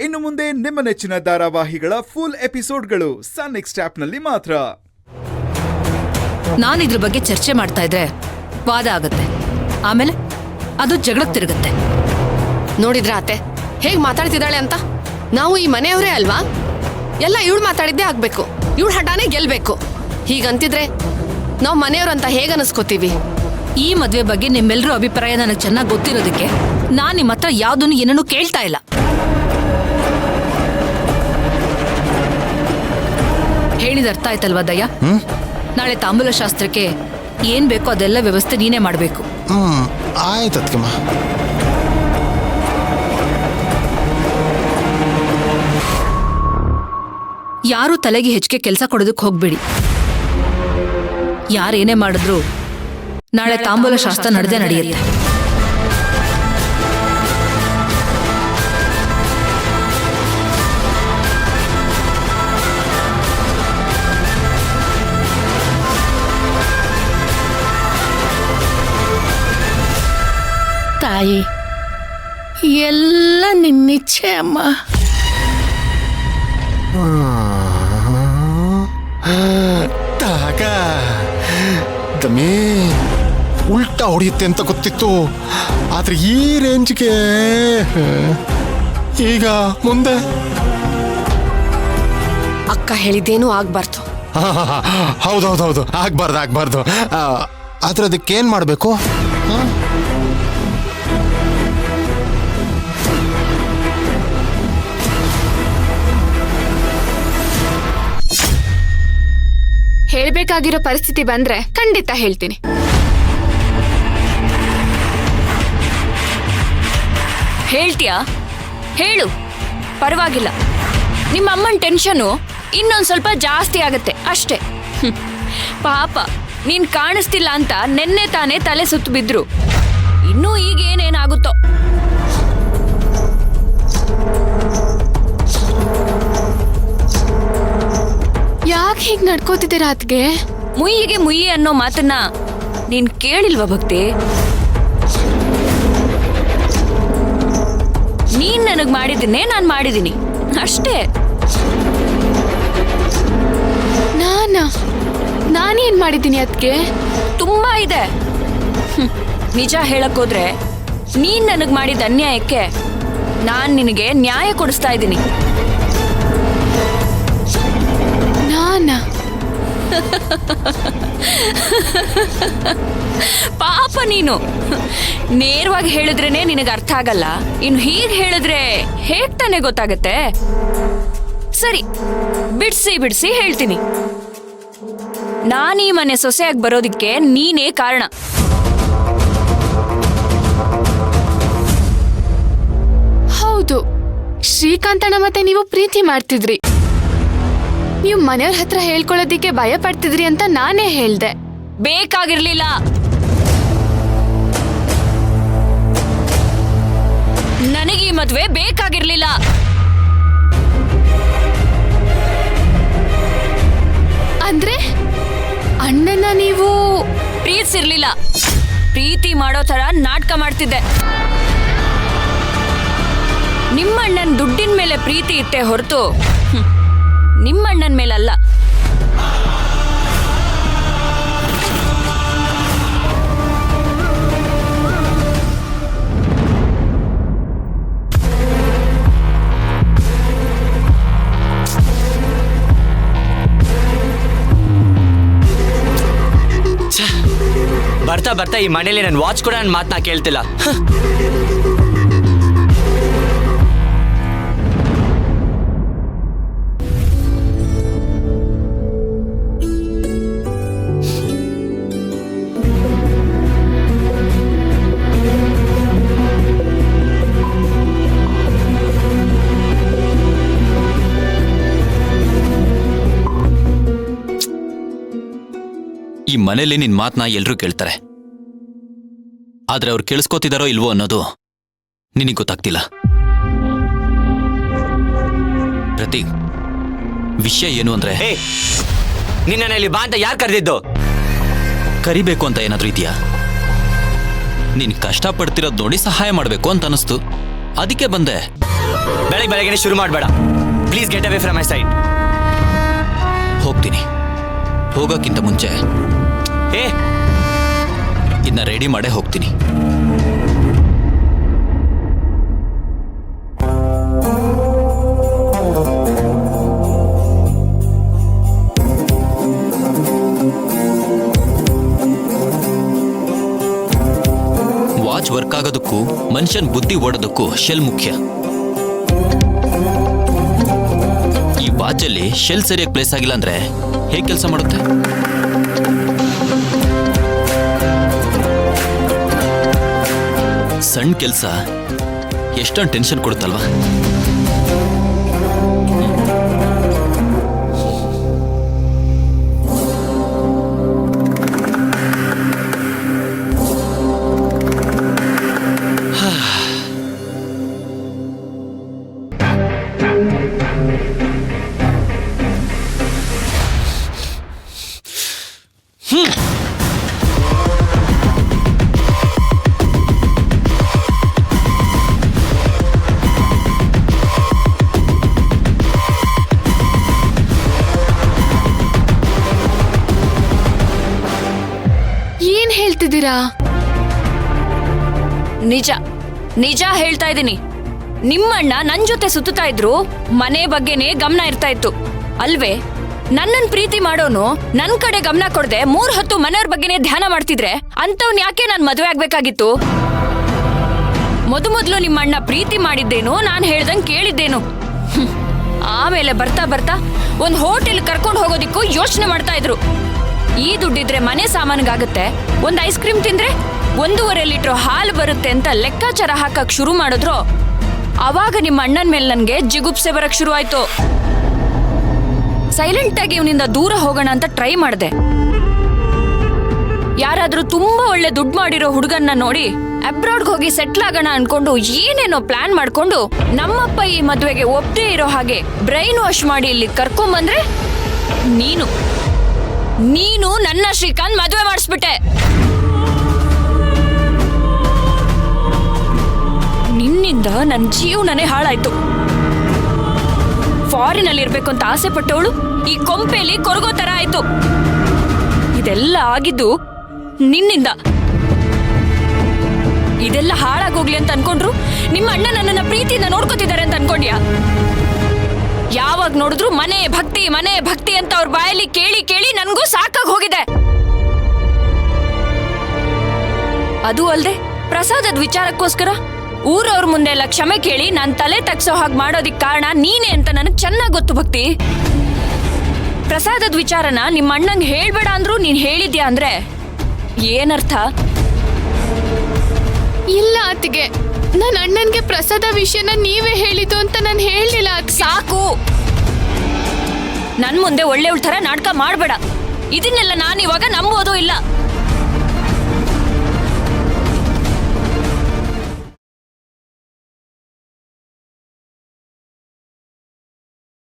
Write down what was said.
ಇನ್ನು ಮುಂದೆ ನಿಮ್ಮ ನೆಚ್ಚಿನ ಧಾರಾವಾಹಿಗಳ ಫುಲ್ ಎಪಿಸೋಡ್ಗಳು ಸನ್ ನೆಕ್ಸ್ಟ್ ಆಪ್ನಲ್ಲಿ ಮಾತ್ರ. ನಾನಿದ್ರ ಬಗ್ಗೆ ಚರ್ಚೆ ಮಾಡ್ತಾ ಇದ್ರೆ ವಾದ ಆಗತ್ತೆ, ಆಮೇಲೆ ಅದು ಜಗಳಕ್ಕೆ ತಿರುಗತ್ತೆ. ನೋಡಿದ್ರ ಅತ್ತೆ ಹೇಗ್ ಮಾತಾಡ್ತಿದ್ದಾಳೆ ಅಂತ? ನಾವು ಈ ಮನೆಯವರೇ ಅಲ್ವಾ? ಎಲ್ಲ ಇವಳು ಮಾತಾಡಿದ್ದೇ ಆಗ್ಬೇಕು, ಇವಳು ಹಠಾನೇ ಗೆಲ್ಬೇಕು. ಹೀಗಂತಿದ್ರೆ ನಾವು ಮನೆಯವ್ರಂತ ಹೇಗ್ ಅನಿಸ್ಕೋತೀವಿ? ಈ ಮದ್ವೆ ಬಗ್ಗೆ ನಿಮ್ಮೆಲ್ಲರೂ ಅಭಿಪ್ರಾಯ ನನಗೆ ಚೆನ್ನಾಗಿ ಗೊತ್ತಿರೋದಕ್ಕೆ ನಾನ್ ನಿಮ್ಮ ಹತ್ರ ಯಾವ್ದನ್ನು ಏನನ್ನು ಕೇಳ್ತಾ ಇಲ್ಲ. ಹೇಳಿದ ಅರ್ಥ ಆಯ್ತಲ್ವಾ ದಯ್ಯ? ನಾಳೆ ತಾಂಬೂಲ ಶಾಸ್ತ್ರಕ್ಕೆ ಏನ್ ಬೇಕೋ ಅದೆಲ್ಲ ವ್ಯವಸ್ಥೆ ನೀನೇ ಮಾಡ್ಬೇಕು. ಆಯ್ತಮ್ಮ. ಯಾರು ತಲೆಗೆ ಹೆಚ್ಚಿಗೆ ಕೆಲಸ ಕೊಡೋದಕ್ಕೆ ಹೋಗ್ಬೇಡಿ. ಯಾರೇನೇ ಮಾಡಿದ್ರು ನಾಳೆ ತಾಂಬೂಲ ಶಾಸ್ತ್ರ ನಡೆದೇ ನಡೆಯುತ್ತೆ. ತಾಯಿ, ಎಲ್ಲ ನಿನ್ನಿಚ್ಛೆ ಅಮ್ಮ. ತಾಗ ದಮೇ ಉಲ್ಟಾ ಹೊಡೆಯುತ್ತೆ ಅಂತ ಗೊತ್ತಿತ್ತು, ಆದ್ರೆ ಈ ರೇಂಜ್ಗೆ ಈಗ ಮುಂದೆ ಅಕ್ಕ ಹೇಳಿದ್ದೇನೂ ಆಗ್ಬಾರ್ದು. ಹೌದೌದೌದು, ಆಗ್ಬಾರ್ದು. ಆದ್ರೆ ಅದಕ್ಕೇನ್ ಮಾಡ್ಬೇಕು? ಹೇಳ್ಬೇಕಾಗಿರೋ ಪರಿಸ್ಥಿತಿ ಬಂದ್ರೆ ಖಂಡಿತ ಹೇಳ್ತೀನಿ. ಹೇಳ್ತೀಯಾ? ಹೇಳು, ಪರವಾಗಿಲ್ಲ. ನಿಮ್ಮ ಅಮ್ಮನ ಟೆನ್ಷನು ಇನ್ನೊಂದು ಸ್ವಲ್ಪ ಜಾಸ್ತಿ ಆಗತ್ತೆ ಅಷ್ಟೇ. ಪಾಪ ನೀನ್ ಕಾಣಿಸ್ತಿಲ್ಲ ಅಂತ ನೆನ್ನೆ ತಾನೇ ತಲೆ ಸುತ್ತು ಬಿದ್ರು. ಇನ್ನೂ ಈಗ ಏನೇನಾಗುತ್ತೋ. ಯಾಕೆ ಹೀಗ್ ನಡ್ಕೋತಿದ್ದೀರಾ ಅತ್ಗೆ? ಮುಯ್ಯಿಗೆ ಮುಯ್ಯಿ ಅನ್ನೋ ಮಾತನ್ನ ನೀನ್ ಕೇಳಿಲ್ವಾ ಭಕ್ತಿ? ನೀನ್ ನನಗ್ ಮಾಡಿದ್ದನ್ನೇ ನಾನ್ ಮಾಡಿದೀನಿ ಅಷ್ಟೇ. ನಾನೇನ್ ಮಾಡಿದ್ದೀನಿ ಅದ್ಕೆ? ತುಂಬಾ ಇದೆ. ನಿಜ ಹೇಳಕ್ಕೋದ್ರೆ ನೀನ್ ನನಗ್ ಮಾಡಿದ ಅನ್ಯಾಯಕ್ಕೆ ನಾನ್ ನಿನಗೆ ನ್ಯಾಯ ಕೊಡಿಸ್ತಾ ಇದ್ದೀನಿ. ಪಾಪ ನೀನು ನೇರವಾಗಿ ಹೇಳಿದ್ರೇನೆ ನಿನಗೆ ಅರ್ಥ ಆಗಲ್ಲ, ಇನ್ನು ಹೀಗೆ ಹೇಳಿದ್ರೆ ಹೇಗ್ ತಾನೇ ಗೊತ್ತಾಗತ್ತೆ? ಸರಿ, ಬಿಡ್ಸಿ ಹೇಳ್ತೀನಿ. ನಾನೀ ಮನೆ ಸೊಸೆಯಾಗಿ ಬರೋದಿಕ್ಕೆ ನೀನೇ ಕಾರಣ. ಹೌದು, ಶ್ರೀಕಾಂತಣ್ಣ ಮತ್ತೆ ನೀವು ಪ್ರೀತಿ ಮಾಡ್ತಿದ್ರಿ. ನೀವು ಮನೆಯವ್ರ ಹತ್ರ ಹೇಳ್ಕೊಳ್ಳೋದಿಕ್ಕೆ ಭಯ ಪಡ್ತಿದ್ರಿ ಅಂತ ನಾನೇ ಹೇಳ್ದೆ. ಬೇಕಾಗಿರ್ಲಿಲ್ಲ. ನನಗೆ ಈ ಮದ್ವೆ ಬೇಕಾಗಿರ್ಲಿಲ್ಲ. ಅಂದ್ರೆ ಅಣ್ಣನ ನೀವು ಪ್ರೀತಿಸಿರ್ಲಿಲ್ಲ. ಪ್ರೀತಿ ಮಾಡೋ ತರ ನಾಟಕ ಮಾಡ್ತಿದ್ದೆ. ನಿಮ್ಮಣ್ಣನ್ ದುಡ್ಡಿನ ಮೇಲೆ ಪ್ರೀತಿ ಇಟ್ಟೆ ಹೊರತು ನಿಮ್ಮಣ್ಣನ ಮೇಲಲ್ಲ. ಬರ್ತಾ ಈ ಮನೇಲಿ ನನ್ನ ವಾಚ್ ಕೂಡ ನನ್ನ ಮಾತನ್ನ ಕೇಳ್ತಿಲ್ಲ. ಈ ಮನೇಲಿ ನಿನ್ ಮಾತನ್ನ ಎಲ್ರೂ ಕೇಳ್ತಾರೆ, ಆದ್ರೆ ಅವ್ರು ಕೇಳಿಸ್ಕೋತಿದಾರೋ ಇಲ್ವೋ ಅನ್ನೋದು ನಿನಗೆ ಗೊತ್ತಾಗ್ತಿಲ್ಲ. ಪ್ರತೀಕ್, ವಿಷಯ ಏನು ಅಂದ್ರೆ, ನಿನ್ನಲ್ಲಿ ಬಾ ಅಂತ ಯಾರು ಕರೆದಿದ್ದು? ಕರಿಬೇಕು ಅಂತ ಏನಾದ್ರೂ ಇದೆಯಾ? ನೀನ್ ಕಷ್ಟ ಪಡ್ತಿರೋದ್ ನೋಡಿ ಸಹಾಯ ಮಾಡ್ಬೇಕು ಅಂತ ಅನಿಸ್ತು, ಅದಕ್ಕೆ ಬಂದೆ. ಬೆಳಗ್ಗೆ ಶುರು ಮಾಡಬೇಡ. Please get away from my side. ಹೋಗ್ತೀನಿ. ಹೋಗೋಕ್ಕಿಂತ ಮುಂಚೆ ಏ ಇದನ್ನ ರೆಡಿ ಮಾಡೇ ಹೋಗ್ತೀನಿ. ವಾಚ್ ವರ್ಕ್ ಆಗೋದಕ್ಕೂ ಮನುಷ್ಯನ್ ಬುದ್ಧಿ ಓಡೋದಕ್ಕೂ ಶೆಲ್ ಮುಖ್ಯ. ಈ ವಾಚಲ್ಲಿ ಶೆಲ್ ಸರಿಯಾಗಿ ಪ್ಲೇಸ್ ಆಗಿಲ್ಲ ಅಂದ್ರೆ ಹೇಗೆ ಕೆಲಸ ಮಾಡುತ್ತೆ? ಸಣ್ಣ ಕೆಲಸ ಎಷ್ಟೊಂದು ಟೆನ್ಷನ್ ಕೊಡುತ್ತಲ್ವಾ? ಏನ್ ಹೇಳ್ತಿದ್ದೀರಾ? ನಿಜ ನಿಜ ಹೇಳ್ತಾ ಇದ್ದೀನಿ. ನಿಮ್ಮಣ್ಣ ನನ್ ಜೊತೆ ಸುತ್ತಾ ಇದ್ರು ಮನೆ ಬಗ್ಗೆನೇ ಗಮನ ಇರ್ತಾ ಇತ್ತು ಅಲ್ವೇ? ನನ್ನನ್ ಪ್ರೀತಿ ಮಾಡೋನು ನನ್ ಕಡೆ ಗಮನ ಕೊಡದೆ 3 ಹೊತ್ತು ಮನೆಯವ್ರ ಬಗ್ಗೆನೇ ಧ್ಯಾನ ಮಾಡ್ತಿದ್ರೆ ಅಂತವ್ನ್ ಯಾಕೆ ನಾನ್ ಮದ್ವೆ ಆಗ್ಬೇಕಾಗಿತ್ತು? ಮೊದಲು ನಿಮ್ಮಣ್ಣ ಪ್ರೀತಿ ಮಾಡಿದ್ದೇನು, ನಾನ್ ಹೇಳ್ದಂಗ್ ಕೇಳಿದ್ದೇನು. ಆಮೇಲೆ ಬರ್ತಾ ಬರ್ತಾ ಒಂದ್ ಹೋಟೆಲ್ ಕರ್ಕೊಂಡು ಹೋಗೋದಿಕ್ಕೂ ಯೋಚನೆ ಮಾಡ್ತಾ ಇದ್ರು. ಈ ದುಡ್ಡಿದ್ರೆ ಮನೆ ಸಾಮಾನಿಗಾಗುತ್ತೆ, ಒಂದ್ ಐಸ್ ಕ್ರೀಮ್ ತಿಂದ್ರೆ 1.5 ಲೀಟರ್ ಹಾಲು ಬರುತ್ತೆ ಅಂತ ಲೆಕ್ಕಾಚಾರ ಹಾಕಕ್ ಶುರು ಮಾಡಿದ್ರು. ಅವಾಗ ನಿಮ್ಮ ಅಣ್ಣನ ಮೇಲೆ ನನ್ಗೆ ಜಿಗುಪ್ಸೆ ಬರಕ್ ಶುರು ಆಯ್ತು. ಸೈಲೆಂಟ್ ಆಗಿ ಇವನಿಂದ ದೂರ ಹೋಗೋಣ ಅಂತ ಟ್ರೈ ಮಾಡಿದೆ. ಯಾರಾದ್ರೂ ತುಂಬಾ ಒಳ್ಳೆ ದುಡ್ಡು ಮಾಡಿರೋ ಹುಡುಗನ್ನ ನೋಡಿ ಅಬ್ರಾಡ್ಗೆ ಹೋಗಿ ಸೆಟ್ಲ್ ಆಗೋಣ ಅನ್ಕೊಂಡು ಏನೇನೋ ಪ್ಲಾನ್ ಮಾಡ್ಕೊಂಡು ನಮ್ಮಪ್ಪ ಈ ಮದ್ವೆಗೆ ಒಪ್ಪದೇ ಇರೋ ಹಾಗೆ ಬ್ರೈನ್ ವಾಶ್ ಮಾಡಿ ಇಲ್ಲಿ ಕರ್ಕೊಂಬಂದ್ರೆ ನೀನು ನನ್ನ ಶ್ರೀಕಾಂತ್ ಮದುವೆ ಮಾಡಿಸ್ಬಿಟ್ಟೆ. ನಿನ್ನಿಂದ ನನ್ನ ಜೀವನನೇ ಹಾಳಾಯ್ತು. ಫಾರಿನ್ ಅಲ್ಲಿ ಇರ್ಬೇಕು ಅಂತ ಆಸೆ ಪಟ್ಟವಳು ಈ ಕೊಂಪೆಲಿ ಕೊರಗೋ ತರ ಆಯ್ತು. ಇದೆಲ್ಲ ಆಗಿದ್ದು ನಿನ್ನಿಂದ. ಇದೆಲ್ಲ ಹಾಳಾಗೋಗ್ಲಿ ಅಂತ ಅನ್ಕೊಂಡ್ರು ನಿಮ್ಮ ಅಣ್ಣ ನನ್ನನ್ನ ಪ್ರೀತಿಯಿಂದ ನೋಡ್ಕೋತಿದ್ದಾರೆ ಅಂತ ಅನ್ಕೊಂಡ್ಯಾ? ಯಾವಾಗ ನೋಡಿದ್ರು ಮನೆ ಭಕ್ತಿ ಅಂತ ಅವ್ರ ಬಾಯಲ್ಲಿ ಕೇಳಿ ಕೇಳಿ ನನ್ಗೂ ಸಾಕಾಗಿ ಹೋಗಿದೆ. ಅದು ಅಲ್ದೆ ಪ್ರಸಾದದ ವಿಚಾರಕ್ಕೋಸ್ಕರ ಊರವ್ರ ಮುಂದೆ ಎಲ್ಲ ಕ್ಷಮೆ ಕೇಳಿ ನಾನ್ ತಲೆ ತಗ್ಸೋ ಹಾಗೆ ಮಾಡೋದಿಕ್ ಕಾರಣ ನೀನೇ ಅಂತ ನನಗ್ ಚೆನ್ನಾಗ್ ಗೊತ್ತು ಭಕ್ತಿ. ಪ್ರಸಾದದ ವಿಚಾರನ ನಿಮ್ಮ ಅಣ್ಣಂಗ್ ಹೇಳ್ಬೇಡ ಅಂದ್ರು ನೀನ್ ಹೇಳಿದ್ಯಾ ಅಂದ್ರೆ ಏನರ್ಥ? ಇಲ್ಲ ಅತ್ತಿಗೆ, ನನ್ನ ಅಣ್ಣನ್ಗೆ ಪ್ರಸಾದ ವಿಷಯನ ನೀವೇ ಹೇಳಿದ್ದು ಅಂತ ನಾನು ಹೇಳಲಿಲ್ಲ. ಸಾಕು, ನನ್ ಮುಂದೆ ಒಳ್ಳೆಯವಳ ತರ ನಾಟಕ ಮಾಡ್ಬೇಡ. ಇದನ್ನೆಲ್ಲ ನಾನಿವಾಗ ನಂಬೋದು ಇಲ್ಲ.